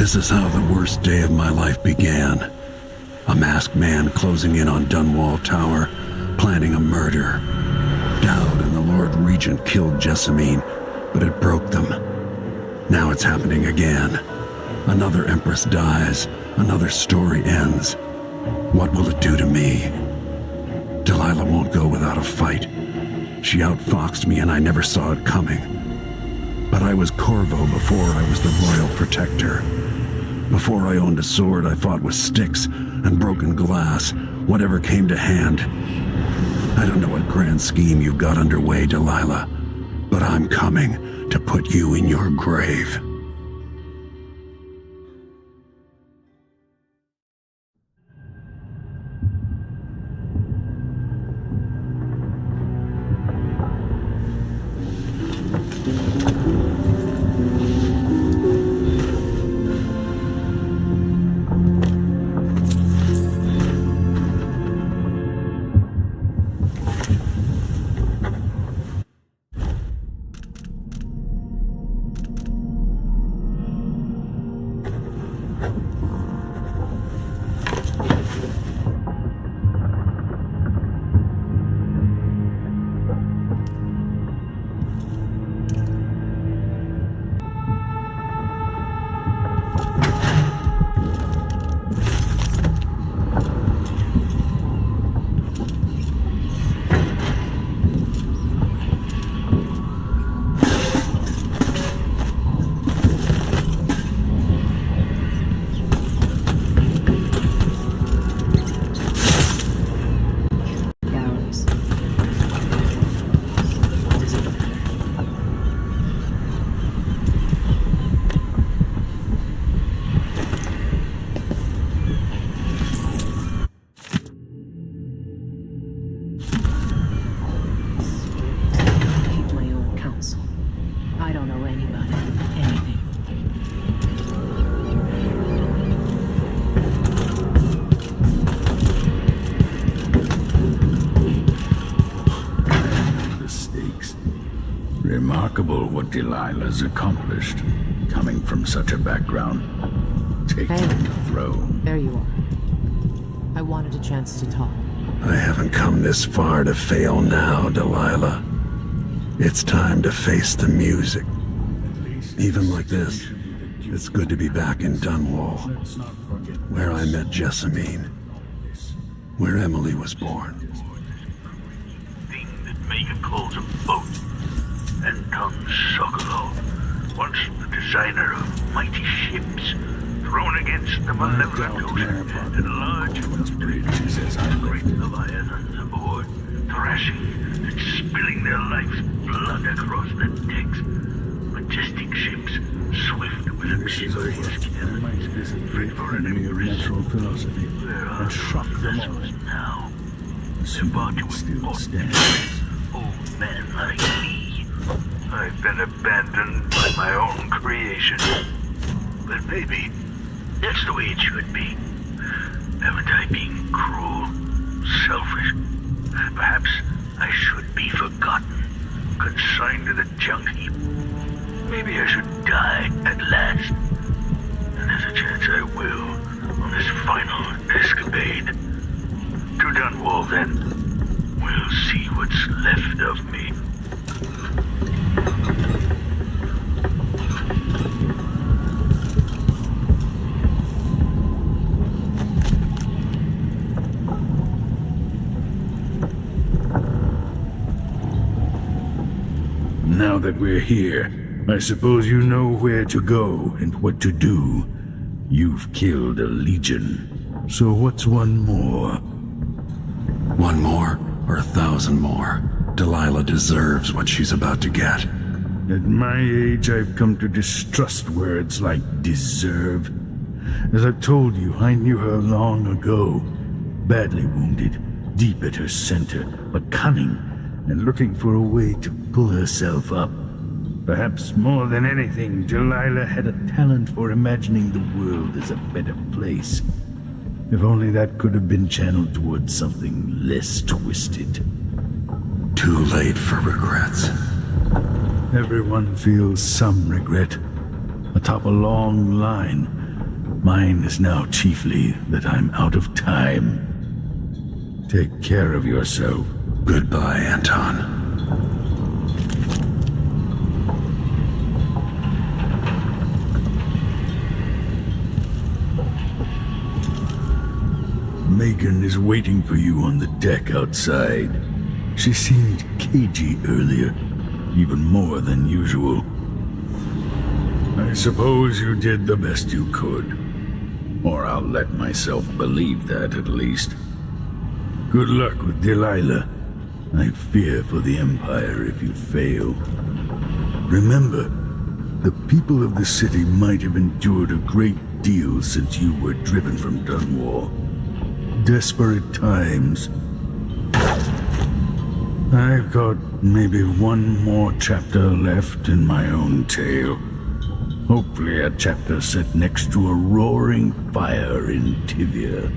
This is how the worst day of my life began. A masked man closing in on Dunwall Tower, planning a murder. Dowd and the Lord Regent killed Jessamine, but it broke them. Now it's happening again. Another Empress dies, another story ends. What will it do to me? Delilah won't go without a fight. She outfoxed me and I never saw it coming. But I was Corvo before I was the Royal Protector. Before I owned a sword, I fought with sticks and broken glass, whatever came to hand. I don't know what grand scheme you've got underway, Delilah, but I'm coming to put you in your grave. Remarkable what Delilah's accomplished, coming from such a background. Taking the throne. There you are. I wanted a chance to talk. I haven't come this far to fail now, Delilah. It's time to face the music. Even like this, it's good to be back in Dunwall, where I met Jessamine, where Emily was born. Thing that make a call to boat, and tongue Socolo, once the designer of mighty ships, thrown against the malevolent ocean, and large bridges as great leviathans aboard, thrashing and spilling their life's blood across the decks. Majestic ships, swift with amphibious cannons, fit for an natural philosophy, and shock them all. Now, they're about to import old men like me. I've been abandoned by my own creation. But maybe that's the way it should be. Haven't I been cruel, selfish? Perhaps I should be forgotten, consigned to the junk heap. Maybe I should die at last. And there's a chance I will on this final escapade. To Dunwall, then. We'll see what's left of me. Now that we're here, I suppose you know where to go and what to do. You've killed a legion. So what's one more? One more, or 1,000 more. Delilah deserves what she's about to get. At my age, I've come to distrust words like deserve. As I've told you, I knew her long ago. Badly wounded, deep at her center, but cunning, and looking for a way to pull herself up. Perhaps more than anything, Delilah had a talent for imagining the world as a better place. If only that could have been channeled towards something less twisted. Too late for regrets. Everyone feels some regret, atop a long line, Mine is now chiefly that I'm out of time. Take care of yourself. Goodbye, Anton. Megan is waiting for you on the deck outside. She seemed cagey earlier, even more than usual. I suppose you did the best you could. Or I'll let myself believe that, at least. Good luck with Delilah. I fear for the Empire if you fail. Remember, the people of the city might have endured a great deal since you were driven from Dunwall. Desperate times. I've got maybe one more chapter left in my own tale. Hopefully a chapter set next to a roaring fire in Tivia.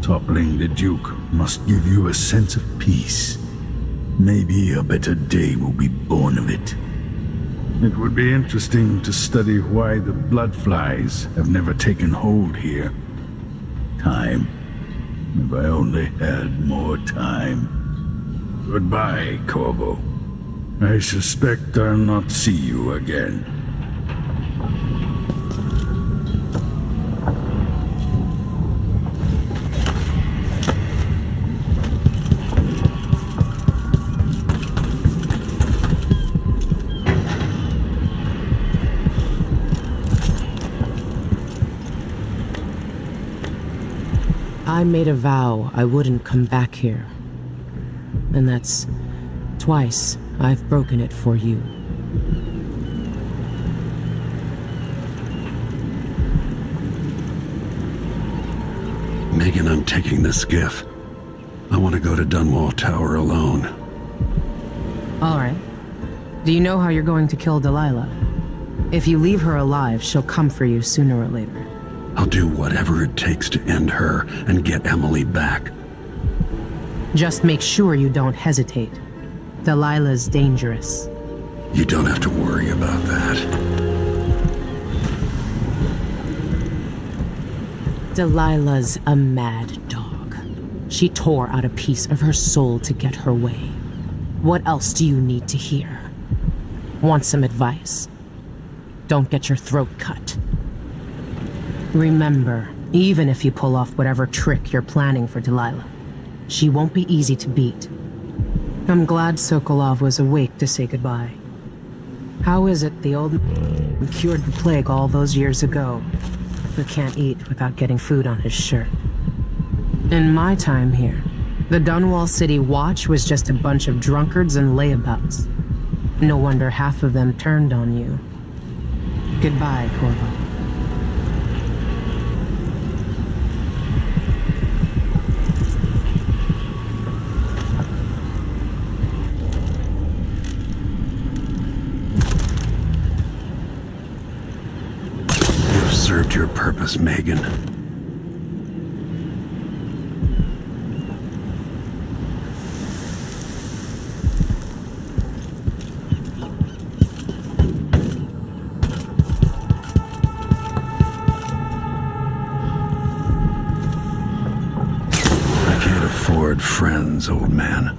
Toppling the Duke must give you a sense of peace. Maybe a better day will be born of it. It would be interesting to study why the bloodflies have never taken hold here. Time. If I only had more time. Goodbye, Corvo. I suspect I'll not see you again. I made a vow I wouldn't come back here. And that's twice I've broken it for you. Megan, I'm taking the skiff. I want to go to Dunwall Tower alone. All right. Do you know how you're going to kill Delilah? If you leave her alive, she'll come for you sooner or later. I'll do whatever it takes to end her and get Emily back. Just make sure you don't hesitate. Delilah's dangerous. You don't have to worry about that. Delilah's a mad dog. She tore out a piece of her soul to get her way. What else do you need to hear? Want some advice? Don't get your throat cut. Remember, even if you pull off whatever trick you're planning for Delilah, she won't be easy to beat. I'm glad Sokolov was awake to say goodbye. How is it the old man who cured the plague all those years ago, who can't eat without getting food on his shirt? In my time here, the Dunwall City Watch was just a bunch of drunkards and layabouts. No wonder half of them turned on you. Goodbye, Corvo. Served your purpose, Megan. I can't afford friends, old man.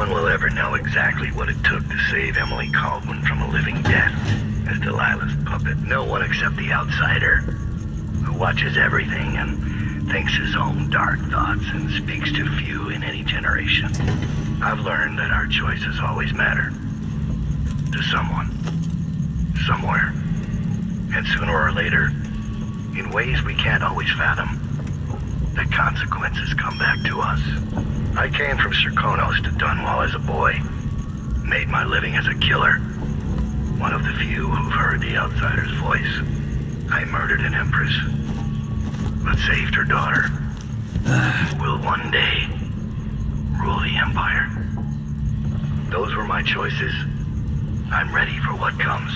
one will ever know exactly what it took to save Emily Kaldwin from a living death as Delilah's puppet. No one except the outsider, who watches everything and thinks his own dark thoughts and speaks to few in any generation. I've learned that our choices always matter. To someone. Somewhere. And sooner or later, in ways we can't always fathom, the consequences come back to us. I came from Serkonos to Dunwall as a boy. Made my living as a killer. One of the few who've heard the outsider's voice. I murdered an empress, but saved her daughter. Who will one day rule the empire. Those were my choices. I'm ready for what comes.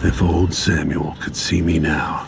If old Samuel could see me now,